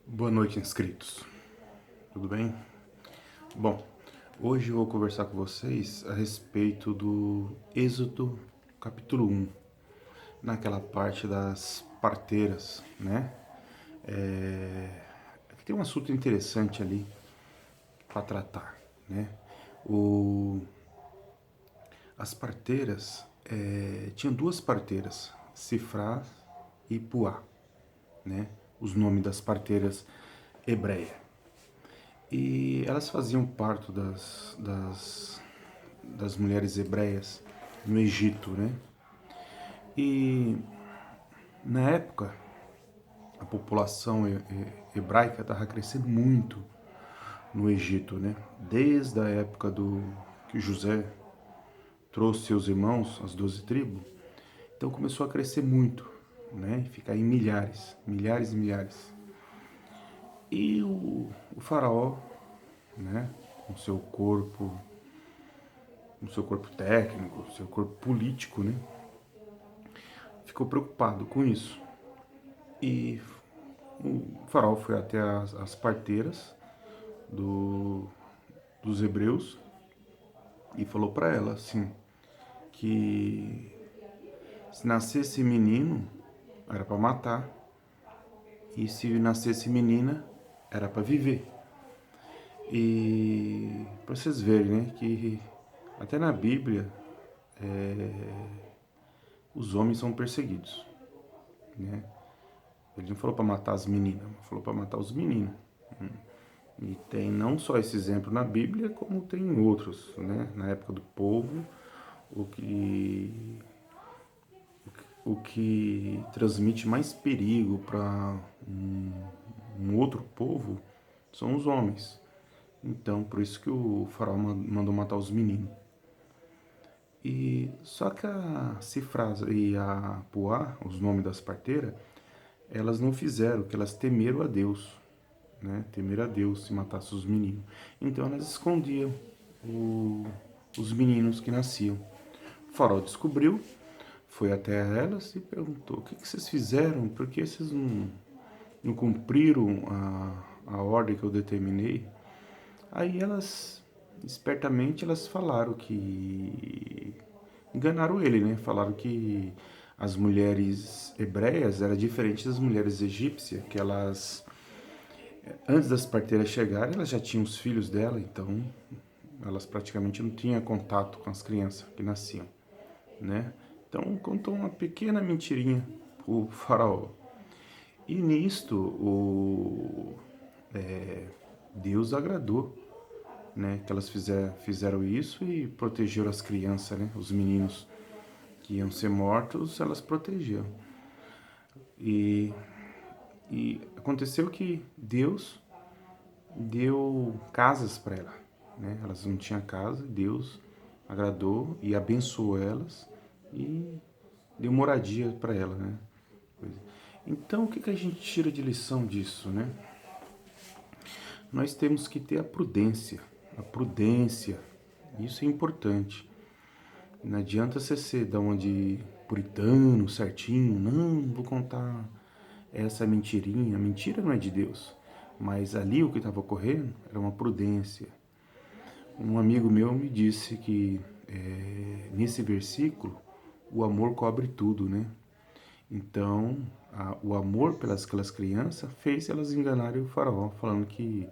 Boa noite, inscritos. Tudo bem? Bom, hoje eu vou conversar com vocês a respeito do Êxodo capítulo 1, naquela parte das parteiras, né? Aqui tem um assunto interessante ali para tratar, né? O, as parteiras, tinham duas parteiras, Sifrá e Puá, né? Os nomes das parteiras hebreias. E elas faziam parto das mulheres hebreias no Egito, né? E na época, a população hebraica estava crescendo muito no Egito, né? Desde a época que José trouxe seus irmãos, as 12 tribos, então começou a crescer muito, né? E ficar em milhares, milhares e milhares. E o faraó, né? Com seu corpo técnico, seu corpo político, né? Ficou preocupado com isso. E o faraó foi até as parteiras do, dos hebreus e falou para ela assim que se nascesse menino era para matar e se nascesse menina era para viver. E para vocês verem, né, que até na Bíblia os homens são perseguidos, né? Ele não falou para matar as meninas, falou para matar os meninos. E tem não só esse exemplo na Bíblia, como tem outros, né? Na época do povo, o que, o que transmite mais perigo para um outro povo são os homens. Então, por isso que o faraó mandou matar os meninos. E só que a Cifrasa e a Puá, os nomes das parteiras, elas não fizeram, que elas temeram a Deus, né? Temer a Deus se matasse os meninos. Então elas escondiam os meninos que nasciam. O faraó descobriu, foi até elas e perguntou: o que vocês fizeram? Por que vocês não cumpriram a ordem que eu determinei? Aí elas, espertamente, elas falaram que enganaram ele, né? Falaram que as mulheres hebreias eram diferentes das mulheres egípcias, que elas antes das parteiras chegarem, elas já tinham os filhos dela, então elas praticamente não tinham contato com as crianças que nasciam, né? Então contou uma pequena mentirinha pro faraó. E nisto Deus agradou, né? Que elas fizeram isso e protegeram as crianças, né? Os meninos que iam ser mortos, elas protegiam. E, e aconteceu que Deus deu casas para ela, né? Elas não tinham casa, Deus agradou e abençoou elas e deu moradia para ela, né? Então, o que a gente tira de lição disso, né? Nós temos que ter a prudência, isso é importante. Não adianta você ser da onde puritano, certinho, não, vou contar essa mentirinha. A mentira não é de Deus, mas ali o que estava ocorrendo era uma prudência. Um amigo meu me disse que nesse versículo o amor cobre tudo, né? Então, o amor pelas aquelas crianças fez elas enganarem o faraó, falando que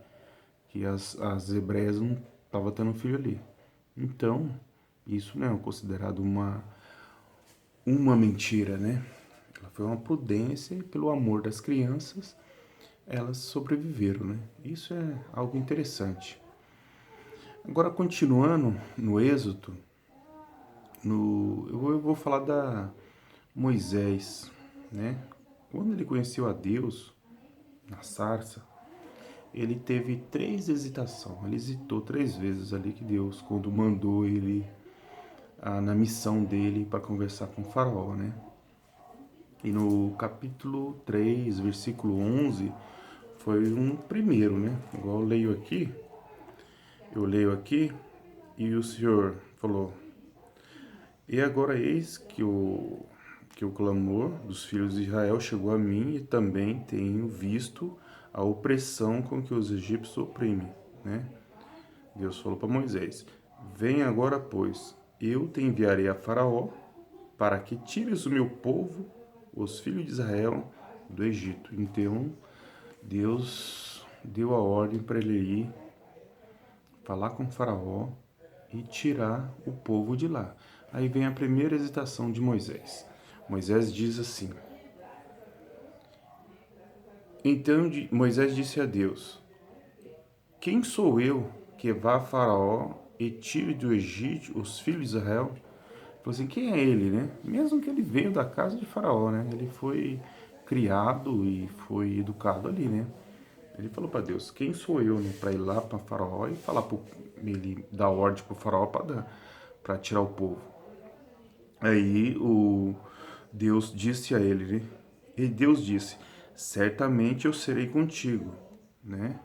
as hebreias não estavam tendo filho ali. Então, isso não é considerado uma mentira, né? Ela foi uma prudência e pelo amor das crianças, elas sobreviveram, né? Isso é algo interessante. Agora, continuando no Êxodo, eu vou falar da Moisés, né? Quando ele conheceu a Deus na sarça, ele teve 3 hesitações. Ele hesitou 3 vezes ali que Deus, quando mandou ele na missão dele para conversar com o faraó, né? E no capítulo 3, versículo 11, foi um primeiro, né? Igual eu leio aqui, e o Senhor falou: e agora eis que que o clamor dos filhos de Israel chegou a mim e também tenho visto a opressão com que os egípcios oprimem, né? Deus falou para Moisés: vem agora, pois, eu te enviarei a Faraó para que tires o meu povo, os filhos de Israel, do Egito. Então, Deus deu a ordem para ele ir falar com o Faraó e tirar o povo de lá. Aí vem a primeira hesitação de Moisés. Moisés diz assim: então Moisés disse a Deus: quem sou eu que vá a Faraó e tire do Egito os filhos de Israel? Falou assim, quem é ele, né? Mesmo que ele veio da casa de Faraó, né? Ele foi criado e foi educado ali, né? Ele falou para Deus, quem sou eu, né, para ir lá para Faraó e falar para ele dar ordem para o Faraó para tirar o povo. Aí o Deus disse a ele, né? E Deus disse: certamente eu serei contigo, né?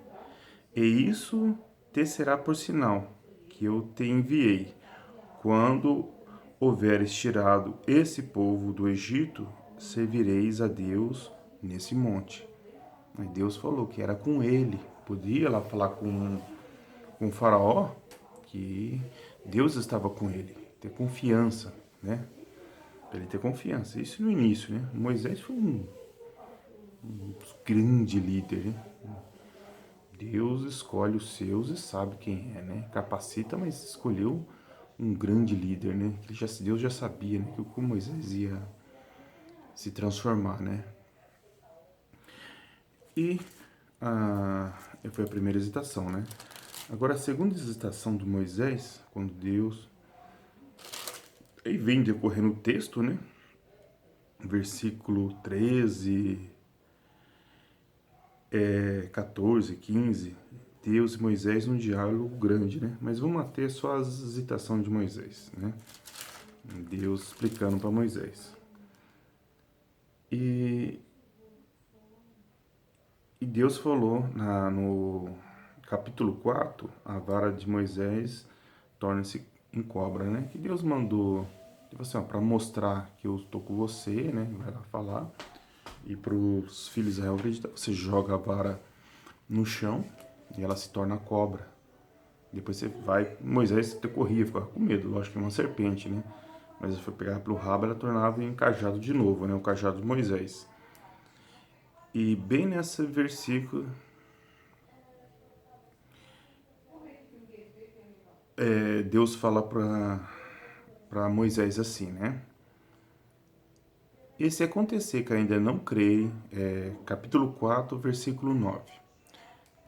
E isso te será por sinal que eu te enviei. Quando houveres tirado esse povo do Egito, servireis a Deus nesse monte. Aí Deus falou que era com ele. Podia lá falar com o faraó que Deus estava com ele. Ter confiança, né? Para ele ter confiança. Isso no início, né? Moisés foi um grande líder, né? Deus escolhe os seus e sabe quem é, né? Capacita, mas escolheu um grande líder, né? Deus já sabia, né, que o Moisés ia se transformar, né? E foi a primeira hesitação, né? Agora a segunda hesitação do Moisés, quando Deus... Aí vem decorrendo o texto, né? Versículo 13, 14, 15... Deus e Moisés num diálogo grande, né? Mas vamos ter só a hesitação de Moisés, né? Deus explicando para Moisés. E Deus falou no capítulo 4, a vara de Moisés torna-se em cobra, né? Que Deus mandou, tipo assim, para mostrar que eu estou com você, né? Vai lá falar. E para os filhos de Israel acreditar, você joga a vara no chão e ela se torna cobra. Depois você vai, Moisés corria, ficava com medo, lógico que é uma serpente, né? Mas ele foi pegar pelo rabo, ela tornava em cajado de novo, né? O cajado de Moisés. E bem nesse versículo, Deus fala para Moisés assim, né? E se acontecer que ainda não creem, capítulo 4, versículo 9.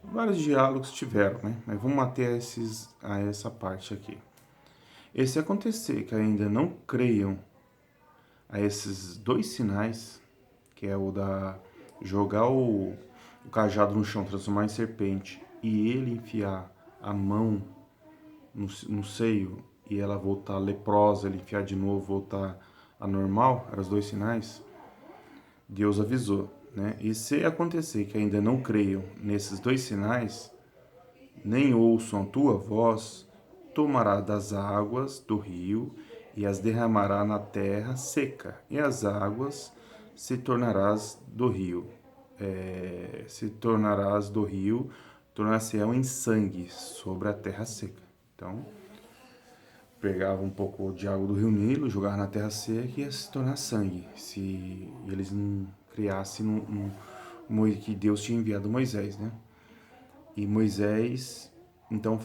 Vários diálogos tiveram, né? Mas vamos até a essa parte aqui. E se acontecer que ainda não creiam a esses dois sinais, que é o da jogar o cajado no chão, transformar em serpente, e ele enfiar a mão no seio e ela voltar leprosa, ele enfiar de novo, voltar a normal, eram os dois sinais, Deus avisou, né? E se acontecer que ainda não creiam nesses dois sinais, nem ouçam a tua voz, tomará das águas do rio e as derramará na terra seca, e as águas se tornarás do rio, tornar-se-ão em sangue sobre a terra seca. Então, pegava um pouco de água do rio Nilo, jogava na terra seca e ia se tornar sangue, se eles não criassem que Deus tinha enviado Moisés, né? E Moisés, então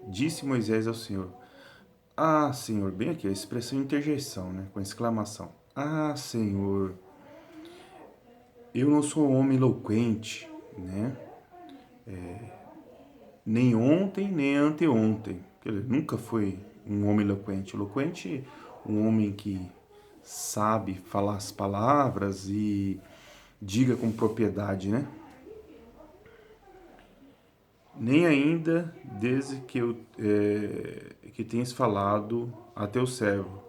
disse Moisés ao Senhor: ah, Senhor, bem aqui, a expressão interjeição, né? Com exclamação: ah, Senhor, eu não sou um homem eloquente, né? Nem ontem, nem anteontem. Ele nunca foi um homem eloquente. Eloquente, um homem que sabe falar as palavras e diga com propriedade, né? Nem ainda desde que tens falado a teu servo,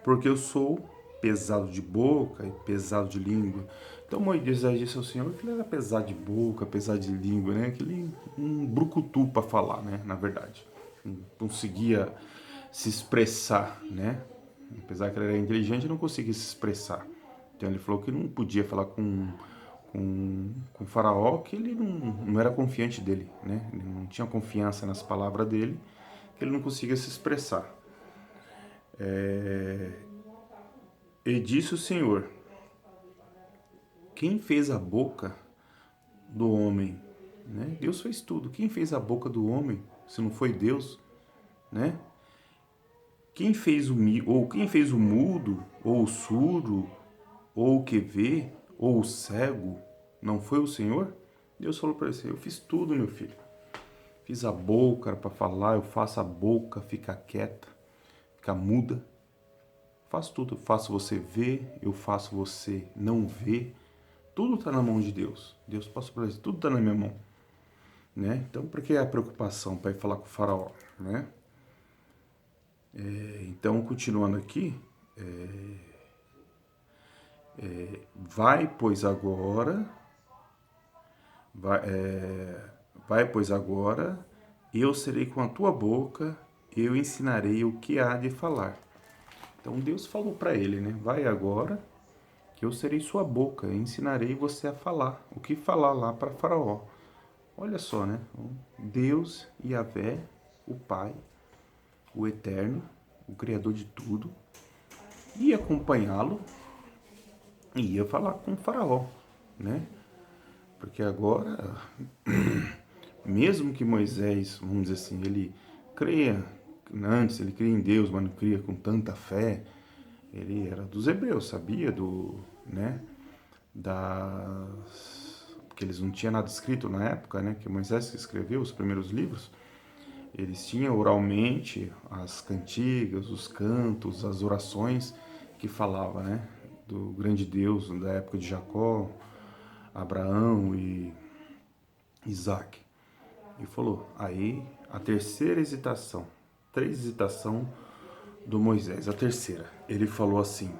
porque eu sou pesado de boca e pesado de língua. Então Moisés disse ao Senhor que ele era pesado de boca, pesado de língua, né? Aquele um brucutu para falar, né? Na verdade, não conseguia se expressar, né? Apesar que ele era inteligente, ele não conseguia se expressar. Então ele falou que não podia falar com o faraó, que ele não era confiante dele, né? Ele não tinha confiança nas palavras dele, que ele não conseguia se expressar. E disse o Senhor: quem fez a boca do homem? Né? Deus fez tudo. Quem fez a boca do homem, se não foi Deus? Né? Quem fez o mudo, ou o surdo, ou o que vê, ou o cego, não foi o Senhor? Deus falou para ele assim: eu fiz tudo, meu filho. Fiz a boca para falar, eu faço a boca ficar quieta, ficar muda. Faço tudo, eu faço você ver, eu faço você não ver. Tudo está na mão de Deus. Deus passou para ele, tudo está na minha mão. Né? Então, por que a preocupação para ir falar com o faraó? Né? Então, continuando aqui, vai, pois agora, vai, vai, pois agora, eu serei com a tua boca, eu ensinarei o que há de falar. Então Deus falou para ele, né? Vai agora, que eu serei sua boca, eu ensinarei você a falar, o que falar lá para Faraó. Olha só, né? Deus, Yahvé, o Pai, o Eterno, o Criador de tudo, ia acompanhá-lo e ia falar com o Faraó, né? Porque agora, mesmo que Moisés, vamos dizer assim, ele creia, antes ele cria em Deus, mas não cria com tanta fé, ele era dos hebreus, sabia né, porque eles não tinham nada escrito na época, né, que Moisés escreveu os primeiros livros, eles tinham oralmente as cantigas, os cantos, as orações que falava, né, do grande Deus da época de Jacó, Abraão e Isaac. E falou, aí a terceira hesitação, três hesitação do Moisés, a terceira, ele falou assim,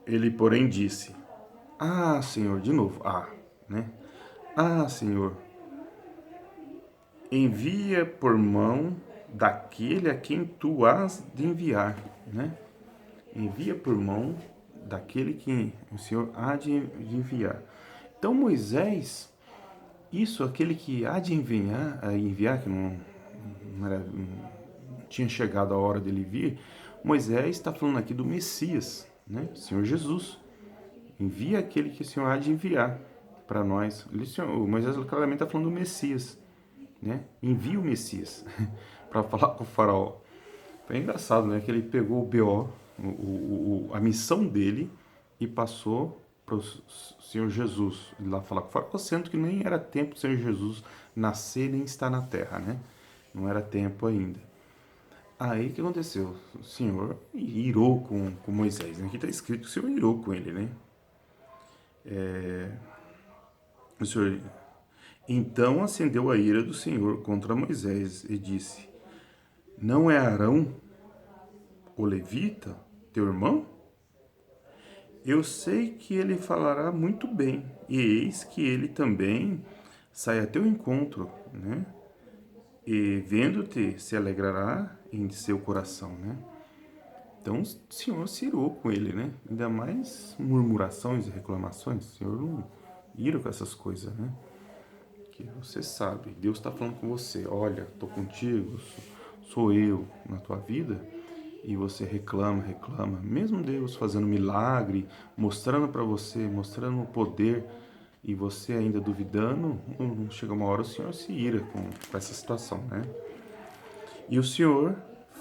ele porém disse, ah, Senhor, de novo, né? Ah, Senhor, envia por mão daquele a quem tu has de enviar, né? Envia por mão daquele que o Senhor há de enviar. Então Moisés, isso, aquele que há de enviar que não tinha chegado a hora dele vir, Moisés está falando aqui do Messias, né? O Senhor Jesus. Envia aquele que o Senhor há de enviar para nós. O Moisés claramente está falando do Messias, né? Envia o Messias para falar com o faraó. É engraçado, né? Que ele pegou o BO, a missão dele e passou para o Senhor Jesus ir lá falar com o faraó, sendo que nem era tempo do Senhor Jesus nascer nem estar na terra, né? Não era tempo ainda. Aí o que aconteceu? O Senhor irou com Moisés, né? Aqui está escrito que o Senhor irou com ele, né? O Senhor, então acendeu a ira do Senhor contra Moisés e disse, não é Arão, o levita, teu irmão? Eu sei que ele falará muito bem, e eis que ele também sai a teu encontro, né? E vendo-te se alegrará em seu coração, né? Então o Senhor se irou com ele, né? Ainda mais murmurações e reclamações. O Senhor não ira com essas coisas, né? Que você sabe, Deus está falando com você. Olha, estou contigo, sou eu na tua vida. E você reclama, reclama. Mesmo Deus fazendo milagre, mostrando para você, mostrando o poder, e você ainda duvidando, não chega uma hora o Senhor se ira com essa situação, né? E o Senhor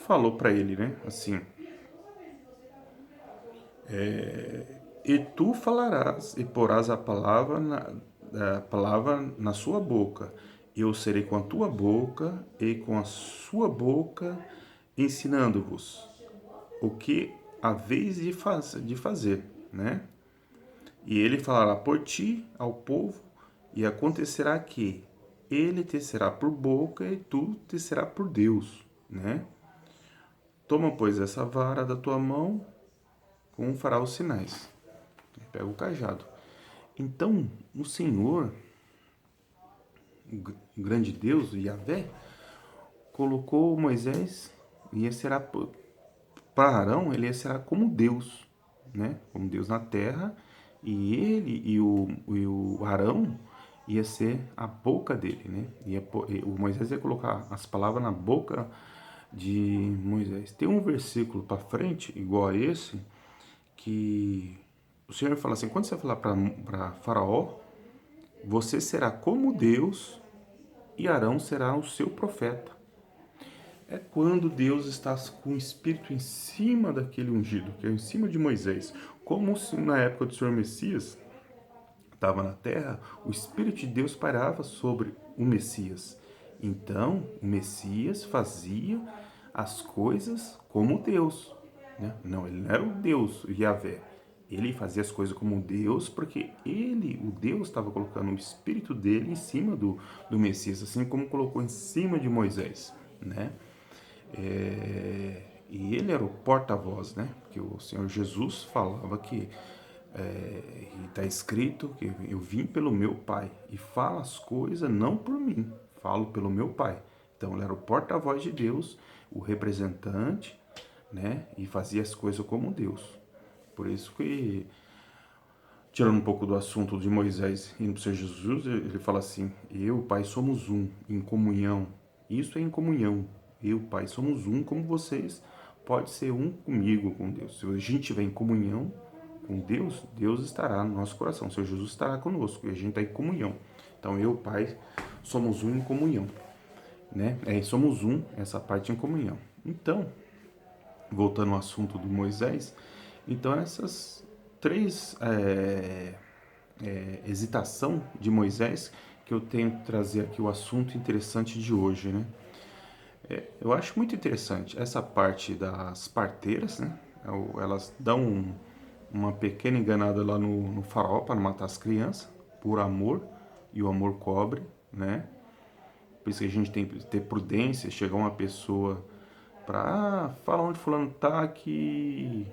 falou para ele, né? Assim, e tu falarás e porás a palavra na sua boca. Eu serei com a tua boca e com a sua boca ensinando-vos o que haveis de fazer, né? E ele falará por ti ao povo, e acontecerá que ele te será por boca e tu te será por Deus, né? Toma, pois, essa vara da tua mão, com fará os sinais. Pega o cajado. Então, o Senhor, o grande Deus, o Yahvé, colocou Moisés ia será para Arão, ele será como Deus, né? Como Deus na terra, e ele e o Arão ia ser a boca dele, né? O Moisés ia colocar as palavras na boca de Moisés. Tem um versículo para frente, igual a esse, que o Senhor fala assim: quando você falar para Faraó, você será como Deus e Arão será o seu profeta. É quando Deus está com o Espírito em cima daquele ungido, que é em cima de Moisés. Como se na época do Senhor Messias estava na terra, o Espírito de Deus pairava sobre o Messias. Então, o Messias fazia as coisas como Deus, né? Não, ele não era o Deus Yahvé. Ele fazia as coisas como Deus porque ele, o Deus, estava colocando o Espírito dele em cima do Messias, assim como colocou em cima de Moisés, né? E ele era o porta-voz, né? Porque o Senhor Jesus falava que está escrito que eu vim pelo meu Pai e falo as coisas não por mim, falo pelo meu Pai. Então ele era o porta-voz de Deus, o representante, né? E fazia as coisas como Deus. Por isso que, tirando um pouco do assunto de Moisés indo para o Senhor Jesus, ele fala assim: eu e o Pai somos um, em comunhão. Isso é em comunhão. Eu e o Pai somos um, como vocês pode ser um comigo, com Deus. Se a gente estiver em comunhão com Deus, Deus estará no nosso coração. O Senhor Jesus estará conosco e a gente está em comunhão. Então eu e o Pai somos um em comunhão, né? Somos um, essa parte em comunhão. Então, voltando ao assunto do Moisés, então essas três hesitação de Moisés que eu tenho que trazer aqui o assunto interessante de hoje, né? Eu acho muito interessante essa parte das parteiras, né? Elas dão uma pequena enganada lá no faraó para não matar as crianças, por amor, e o amor cobre, né? Por isso que a gente tem que ter prudência, chegar uma pessoa para falar onde fulano tá aqui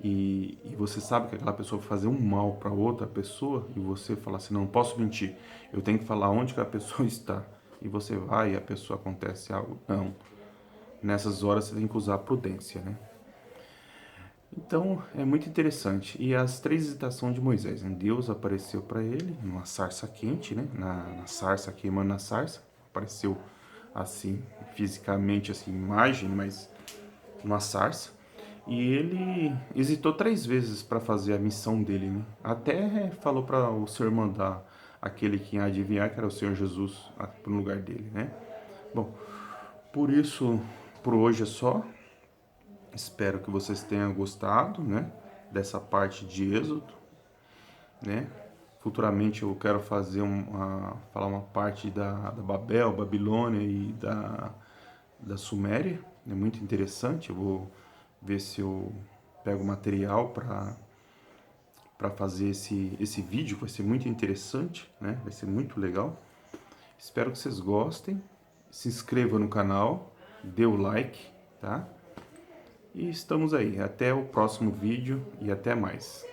e você sabe que aquela pessoa vai fazer um mal para outra pessoa e você fala assim, não posso mentir, eu tenho que falar onde que a pessoa está. E você vai e a pessoa acontece algo. Não. Nessas horas você tem que usar a prudência, né? Então, é muito interessante. E as três hesitações de Moisés, né? Deus apareceu para ele numa sarça quente, né? Na sarça, queimando na sarça. Apareceu assim, fisicamente, assim, imagem, mas numa sarça. E ele hesitou 3 vezes para fazer a missão dele, né? Até falou para o Senhor mandar aquele que ia adivinhar, que era o Senhor Jesus, para o lugar dele, né? Bom, por isso, por hoje é só. Espero que vocês tenham gostado, né, dessa parte de Êxodo, né? Futuramente eu quero falar uma parte da Babel, Babilônia e da Suméria. É muito interessante. Eu vou ver se eu pego material para fazer esse vídeo, vai ser muito interessante, né? Vai ser muito legal. Espero que vocês gostem. Se inscreva no canal, dê o like, tá? E estamos aí. Até o próximo vídeo e até mais.